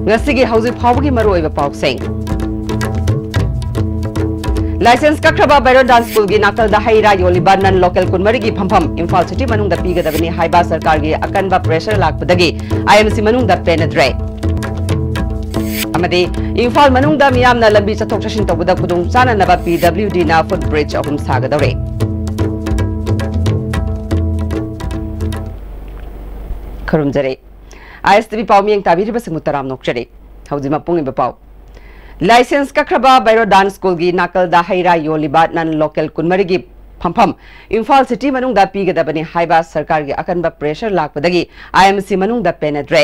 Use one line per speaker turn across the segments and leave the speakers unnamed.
ngasi hauji phawgi maroi ba pauseng license kakraba Bairo Dance School gi nakal da haira yoliba nan local kunmari gi phampham Imphal City manung da piga dabani haiba sarkar gi akanba pressure lakpadagi IMC manung da penadre amadi Imphal manung da miyamna lambi chathok chashin tawda khudung chana naba PWD na footbridge ahum sagadore kharumjare ISTV pawmiyeng tabiri basing mutaram nokjare hauji mapung iba paw license kakraba Bairo Dance School gi nakal da haira yoliba nan local kunmari gi phampham Imphal City manung da piga dabani haiba sarkar gi akanba pressure lakpadagi IMC manung da penadre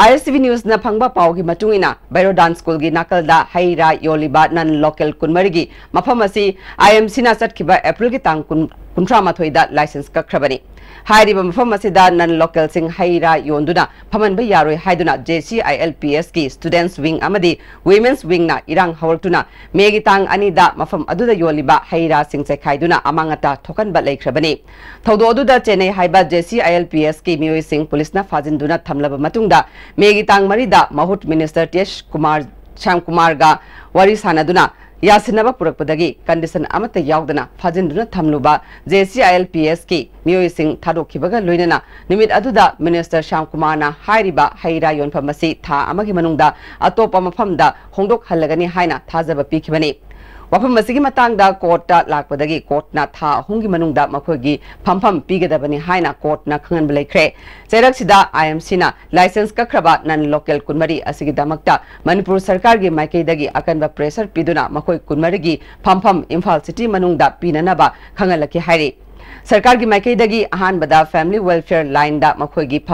ISTV News na phangba paw gi matungina Bairo Dance School gi nakal da haira yoliba nan local kunmari gi mafam asi IMC na satkhiba April gi tang 13 da license kakrabani hairiba mafam asida nan local sing haira yonduna phamanba yaroi haiduna JCILPS ki students wing amadi women's wing na irang hawrtuna megi tang ani da mafam aduda yoliba haira sing khaiduna amangata thokanba leikrabani thodo aduda Chennai haiba JCILPS ki mioi sing police na fajinduna thamlaba matungda megi tang marida mahut minister Tesh Kumar Sham Kumar ga wari sanaduna yasinaba purakpadagi condition amata yaudana fajinduna thamluba JCILPS ki mioi sing thadokhibaga loinana nimit aduda minister Sham Kumar na hairiba haira yonphamasi tha amagi manungda atopa mafamda hongdok halagani haina thajaba pikhibani wafam masigi matangda court ta lakpadagi court na tha hungi manungda makhogi phampham pigadabani haina court na khangan belaikre cherak sida IMC na license kakraba nan local kunmari asigi damakta Manipur sarkar gi maikei dagi akanba pressure piduna makhoi kunmari gi phampham Imphal City manungda pinanaba khangalaki hairi sarkar gi maikei dagi ahan bada family welfare line da makhoi gi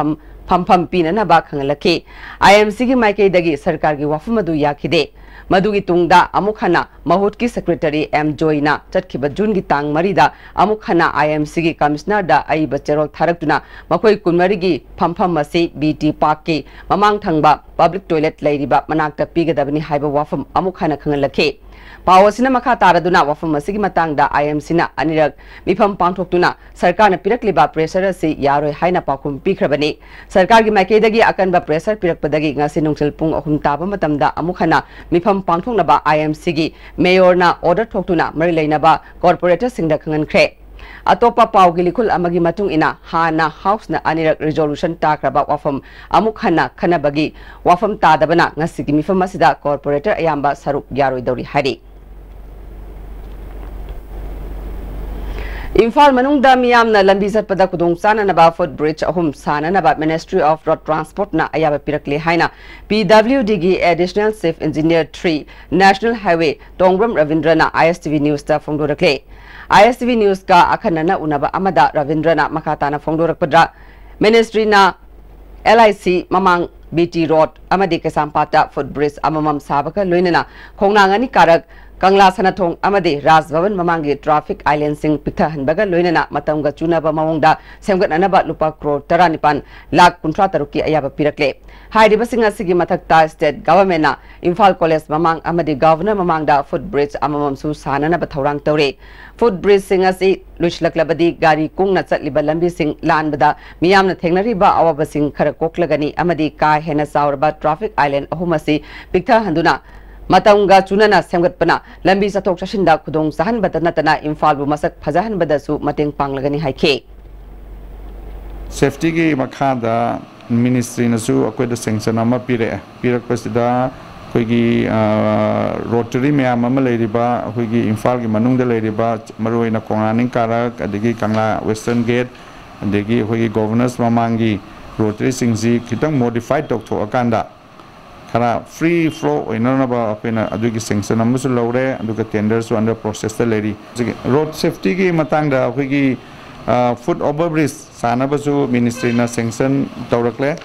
phampham pinanaba khangalaki IMC gi maikei dagi sarkar gi wafumadu yakhide Madugi tungda amukhana mahut ki secretary M Joyna chatkhiba June gi tang marida amukhana IMC gi commissioner da aiba cherol tharaktuna makhoi kunmari gi phampham masi BT Park ki mamang thangba public toilet lairiba manakta pigadabani haiba wafam amukhana khangalakhe pawasina makha taraduna wafam masigi matangda IMC na anirak mifam pangthoktuna sarkar na pirakliba pressure asi yaroi haina pakhum pikhrabani sarkar gi maikeidagi akanba pressure pirakpadagi ngasi nungsil pung ahum taba matamda amukhana mifam pangthoknaba IMC gi mayor na order thoktuna mari leinaba corporator singda khangankre atopa pawgi likul amagi matung ina hana house na anirak resolution takraba wafam amukhana khanabagi wafam tadabana ngasigi mifam asida corporator ayamba saruk yaroi dori hari Imphal manungda miyamna lambi satpada kudung sana naba footbridge ahum sana naba Ministry of Road Transport na ayaba pirakle haina PWD gi additional chief engineer 3 National Highway Tongbram Ravindra na ISTV News ta phongdorakle ISTV News ka akhanana unaba amada Ravindra na makata na phongdorakpadra Ministry na LIC mamang BT Road amadi kesampata footbridge amamam sabaka loinana khongnangani karak Kangla Sanathong amadi Raj Bhavan mamangi traffic island sing pitha hanbaga loinana matamga chunaba mawongda semgatnanaba lupa crore 19 lakh 53 ki ayaba pirakle hairiba singa sigi mathakta state government na Imphal College mamang amadi governor mamangda footbridge amamam su sanana ba thaurang tawre footbridge singa si luislaklabadi gari kungna chatliba lambi sing lanbada miyamna thengnariba awaba sing khara koklagani amadi ka hena saurba traffic island ahumasi pitha handuna Matangga chunana semgatpana lambi sathok chashinda khudong sahan badanatana Imphal bu masak phajahan badasu mateng panglagani haike
safety gi makhada ministry nasu akoida sanction ama pirak pasida koigi rotary meyam ama leiriba koigi Imphal gi manungda leiriba maroina konganing karak adigi Kangla Western Gate adigi koigi governors mamangi rotary singji kitang modified tok tho akanda Kara free flow inanaba apena adugi sanction amusu lawre aduga tenders under process the lady road safety gi matangda akhigi foot overbridge sanabasu ministry na sanction tawrakle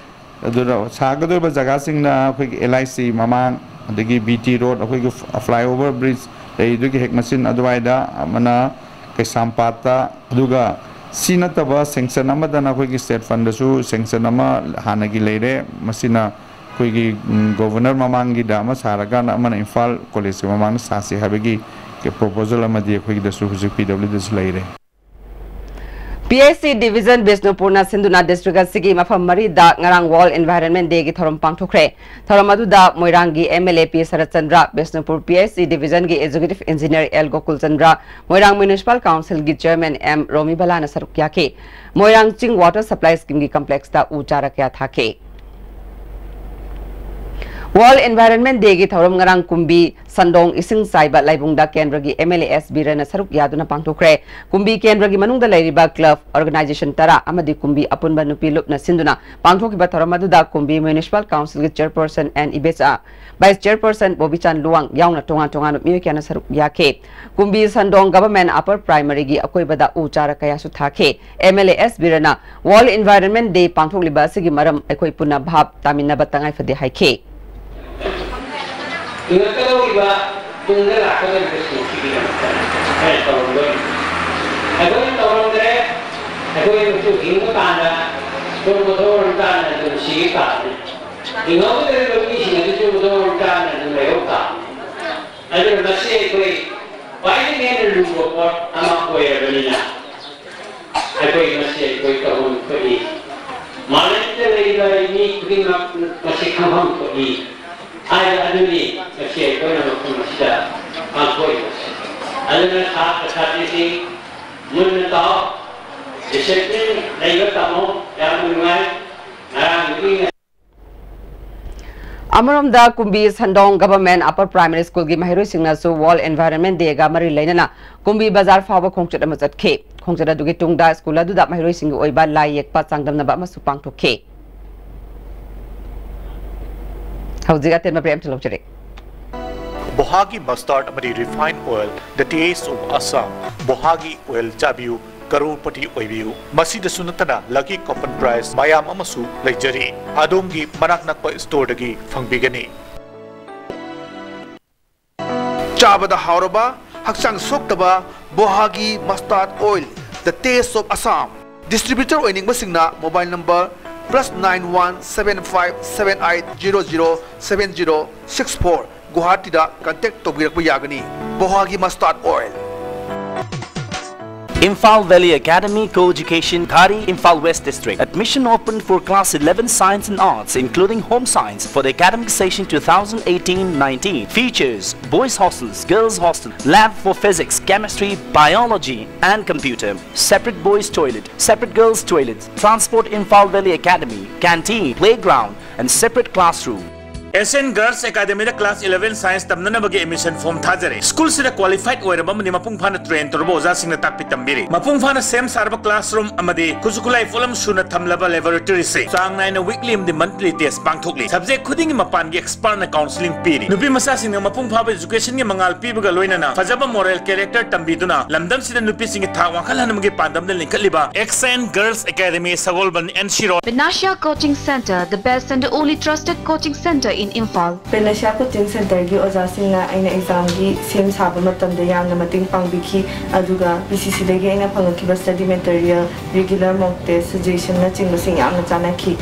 adura sagadu ba jaga singna akhigi LIC mamang adigi BT road akhigi flyover bridge adugi hek machine adwaida amana kesampata aduga sinataba sanction amadana akhigi state fund su sanction ama hanagi leire masina koigi governor mamangi dama saraga na mana Imphal College mamang sasi habegi ke proposal amadi koigi da su PWD leire
PSC Division Bisnupurna Sinduna District Sigi Mafam Marida Ngarang Wall Environment Day Thorum Pangthokre Thorum Aduda Moirangi MLA P Sarat Chandra Bisnupur PSC Division gi Executive Engineer L Gokul Chandra Moirang Municipal Council gi Chairman M Romi Balana Sarukyake Moirang Ching Water Supply Scheme gi Complex ta Ucharakya Thake Wall Environment Day gi Thorum Ngarang Kumbi Sandong Ising Saiba Laibungda Kendra gi MLAS Birana Saruk Yaduna Pangthokre Kumbi Kendra gi Manungda Lairiba Club Organization Tara Amadi Kumbi Apunba Nupi Lupna Sinduna Pangthokiba Thorum Aduda Kumbi Municipal Council gi Chairperson and Ibesa Vice Chairperson Bobichan Luang Yauna Tonga Tonga Miyakana Saruk Yake Kumbi Sandong Government Upper Primary gi Akoibada Uchara Kayasu Thake MLAS Birana Wall Environment Day Pangthokliba Sigi Maram Ekoi Puna Bhab Tamina Batangai Fadi Haike
Ingatan iba tunggal akan bersuci di mana? Tahun dua. Tahun dua. Itu hingga tanda, betul tanda itu sih tanda. Hingga itu lebih sih itu betul tanda itu lewat. Ada masih koi, banyak yang dulu buat amak koi ada ni lah. Koi masih koi tahun koi. Malah itu lagi ini kini masih kaham koi. Ada ni masih kau nak masih angkoi masih. Ada saat ini mun tahu disiplin lagi tamu yang mengenai ini.
Amaramda Kumbi Sandong Government Upper Primary School gi Mahiroi Singnasu Wall Environment Day ga mari lainana Kumbi Bazar Fawa Khongchat amachat khe Khongchat adugi tungda school adu da Mahiroi Sing gi oiba lai yekpa changdamna ba masu pangthokhe Haujiga tenma prem thlokjare
Bohagi mustard amadi refined oil the taste of Assam Bohagi oil chabiu Karupati oibiu masida sunatana lucky common price mayam amasu leijari adongi manak nakpa store dagi fangbigani
Chabada hauraba haksang soktaba Bohagi mustard oil the taste of Assam distributor oining basingna mobile number +917578007064 Guwahati da contact tobirakpa yagani Bohagi mustard oil
Imphal Valley Academy Co-Education Khari Imphal West District admission open for class 11 Science and Arts including home science for the academic session 2018-19 features boys hostels, girls hostel, lab for physics, chemistry, biology and computer, separate boys toilet, separate girls toilet, transport Imphal Valley Academy, canteen, playground and separate classroom.
Asian Girls Academy da class 11 science tamnana bagi admission form thajare school sida qualified oiraba mani mapung phana train torbo oja singna takpi tambiri mapung phana same sarba classroom amadi kusukulai folam suna thamlaba laboratory se sang naina weekly amdi monthly test pangthokli subject khuding mapan gi expert na counseling piri nupi masa singna mapung phaba education gi mangal pibaga loinana fajaba moral character tambiduna lamdam sida nupi singi tha wakhal hanamgi pandam dal linkaliba Asian Girls Academy Sagolban and Shiro
Benasha Coaching Center, the best and the only trusted coaching center in Imphal.
Benasha Coaching Center gi oja singna aina exam gi sem saba matamda yamna mating pangbiki aduga BCC dagi aina phangaki study material regular mock test suggestion na chingba sing yamna chanaki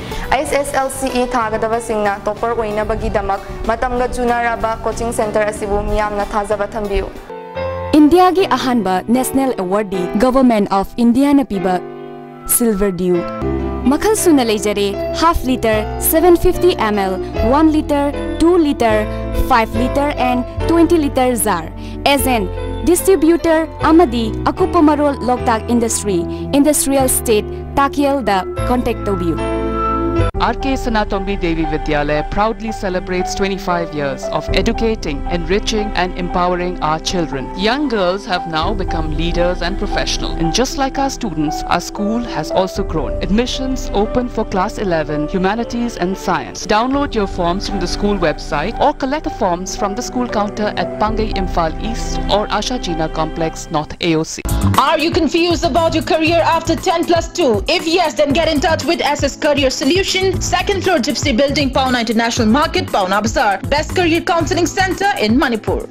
ISSLCE thagadaba singna topper oina bagi damak matamga junaraba coaching center asibu miyamna thajaba thambiu
India gi ahanba national award government of India na piba silver dew Makhal suna leijare half liter 750 ml 1 liter 2 liter 5 liter and 20 liter jar as an distributor amadi akupamarol loktak industry industrial state takiel da contact tobiu
RK Sanatombi Devi Vidyalaya proudly celebrates 25 years of educating, enriching and empowering our children. Young girls have now become leaders and professional. And just like our students, our school has also grown. Admissions open for class 11, humanities and science. Download your forms from the school website or collect the forms from the school counter at Pangai Imphal East or Asha Jina Complex, North AOC.
Are you confused about your career after 10+2? If yes, then get in touch with SS Career Solution, 2nd floor Gypsy Building, Pauna International Market, Pauna Bazaar. Best career counseling center in Manipur.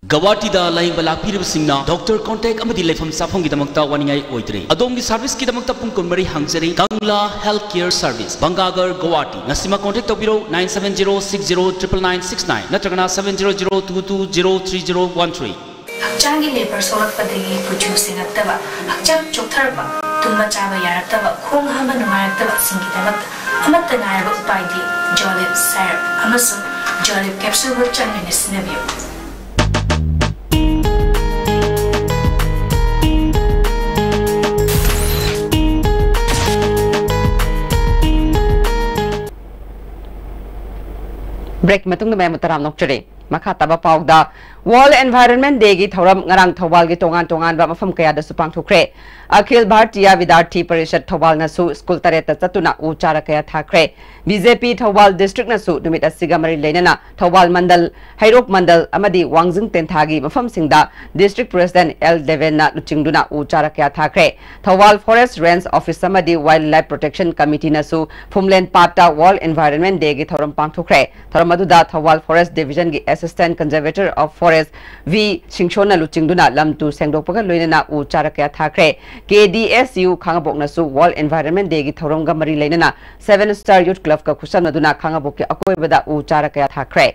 Guwahati da laing balak pirib singna doctor contact amadi lefam safong gi damakta waningai oidre adongi service ki damakta pungkon mari hangjari Kangla Healthcare Service Bangagar Guwahati ngasima contact tobiro 9706099969 natragana 70022030013
Hakchangi labor sorak padagi kuju singattaba hakcham choktarba tumba chaba yaraktaba khong hama nungairaktaba singkidamakta amatta ngairaba upaidi Jolib syrup amasung Jolib capsule wo chanmine sinabiyo.
Break matung na may mataram nokchari. Makataba pawda World Environment Day gi thoram ngarang thawal gi tongan ba mafam kaya da supang thukre. Akhil Bharatiya Vidyarthi Parishad Thawal na su school tareta chatuna uchara kaya thakre. BJP Thawal district na su numit asiga mari leinana Thawal mandal Hairok mandal amadi Wangjing Tenthagi mafam singda district president L Deven na luchingduna uchara kaya thakre. Thawal Forest Range Office amadi Wildlife Protection Committee na su Phumlen Pata World Environment Day gi thoram pang thukre. Thoram aduda Thawal Forest Division gi Assistant Conservator of Forest V Singshona luchingduna lamtu sengdokpaga loinana uchara kaya thakre. KDSU Khangabok na su World Environment Day gi thoramga mari leinana 7 Star Youth Club ka khusam naduna Khangabok ki akoibada uchara kaya thakre.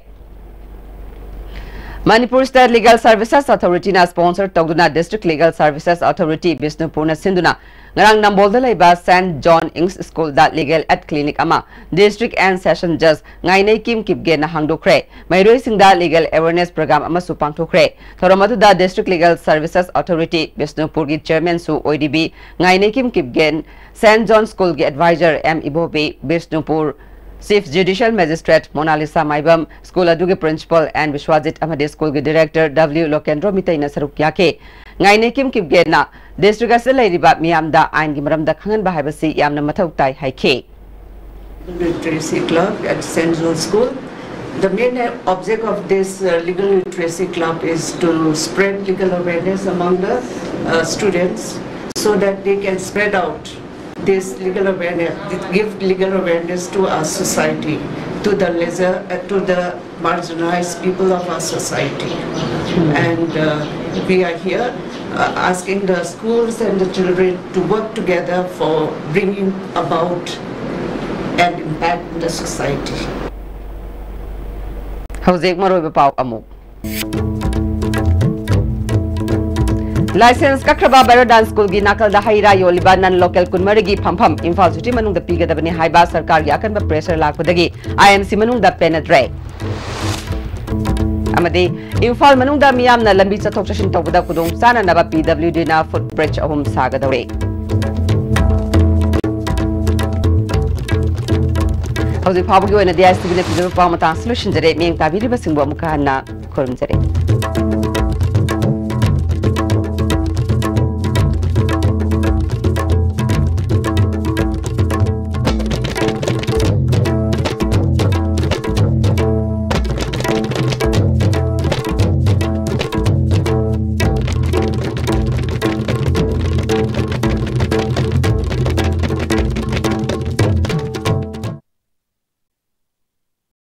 Manipur State Legal Services Authority na sponsor togduna District Legal Services Authority Bisnupur na sinduna ngarang nambolda laiba St. John Ings School da Legal at Clinic ama District and Session Judge ngainai kim kipge na hangdokre mairoi singda Legal Awareness Program ama supang thokre thoramatu da District Legal Services Authority Bisnupur gi Chairman su ODB ngainai kim kipgen St. John School gi Advisor M Ibobe Bisnupur Chief Judicial Magistrate Monalisa Maibam, School Adugi Principal and Vishwajit Amade School Director W. Lokendro Mitaina Sarukyake. Ngaine Kim Kipgena, District Asala Riba Miamda and Gimramda Kangan Bahabasi Yamna Matautai Haike.
Literacy Club at St. John School. The main object of this legal literacy club is to spread legal awareness among the students so that they can spread out this legal awareness, give legal awareness to our society, to the lesser, to the marginalized people of our society. And we are here asking the schools and the children to work together for bringing about an impact in the society.
Howzek Maroi Bapau Amuk. License Kakraba Barodan School gi nakal da haira yo Libanan local kunmarigi phampham Imphal City manung da pigadabani haiba sarkar gi akanba pressure lakpadagi IMC manung da penetrate amadi Imphal manung da miyamna lambi chathok chashin tawbada kudong sana naba PWD na footbridge ahum sagadawre Howzi phabagi oina DSTV na pidaba paw mata solution jare meng tabiri basingbo amukana korum jare